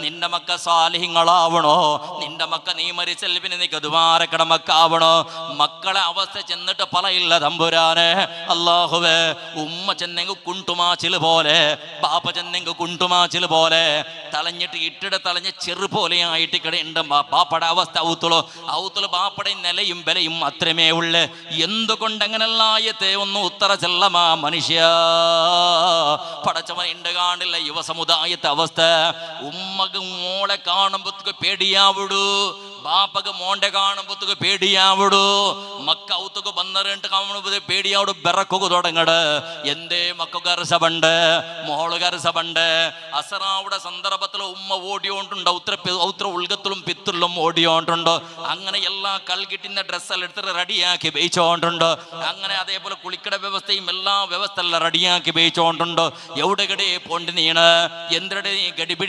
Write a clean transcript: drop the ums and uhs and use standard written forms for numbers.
നിന്റെ മക്ക സാലിഹ്യങ്ങളാവണോ? നിന്റെ മക്ക നീ മരിച്ചൽ പിന്നെ നീ ഗതുമാരക്കട മക്കാവണോ? മക്കളെ അവസ്ഥ ചെന്നിട്ട് പറയില്ല തമ്പുരാനെ. അല്ലാഹുവേ, ഉമ്മ ചെന്നെങ്കിൽ കുണ്ടുമാച്ചില് പോലെ, ബാപ്പ ചെന്നെങ്കിൽ കുണ്ടുമാച്ചില് പോലെ തളഞ്ഞിട്ട് ഇട്ടിട തളഞ്ഞ ചെറു പോലെയായിട്ട് കിടയുണ്ട് ബാപ്പയുടെ അവസ്ഥ. ഔത്തുള് ബാപ്പയുടെ നിലയും വിലയും അത്രമേ ഉള്ളു. എന്തുകൊണ്ട് അങ്ങനെല്ലായത്തെ ഒന്ന് ഉത്തര ചെല്ലമാ മനുഷ്യ. പടച്ചവൻ ഉണ്ട് കാണില്ല യുവസമുദായത്തെ അവസ്ഥ. ഉമ്മക്ക് മോളെ കാണുമ്പോഴത്തേക്ക് പേടിയാവിടൂ, ബാപ്പക്ക് മോണ്ടെ കാണുമ്പോഴത്തേക്ക് പേടിയാവിടൂ, മക്ക ഔത്തുക്ക് ബന്നറിട്ട് കാണുമ്പോൾ പേടിയാവിടു, ബെറക്കുക തുടങ്ങട്. എന്തേ മക്കൾക്ക് അരസബണ്ട്, മോളുക അരസബണ്ട്. അസറാവുടെ സന്ദർഭത്തിൽ ഉമ്മ ഓടിയോണ്ടുണ്ട്, ഔത്ര ഉൾഗത്തിലും പിത്തുള്ളും ഓടിയോണ്ടുണ്ട്. അങ്ങനെ എല്ലാ കൽകിട്ടിന്റെ ഡ്രസ്സെല്ലാം എടുത്തിട്ട് റെഡിയാക്കി വേയിച്ചോണ്ടുണ്ട്. അങ്ങനെ അതേപോലെ കുളിക്കട വ്യവസ്ഥയും എല്ലാ വ്യവസ്ഥ എല്ലാം റെഡിയാക്കി വേയിച്ചോണ്ടുണ്ട്. എവിടെ ഗടി പോണ്ടി നീണ്, എന്തിടെ ഗടിപിടി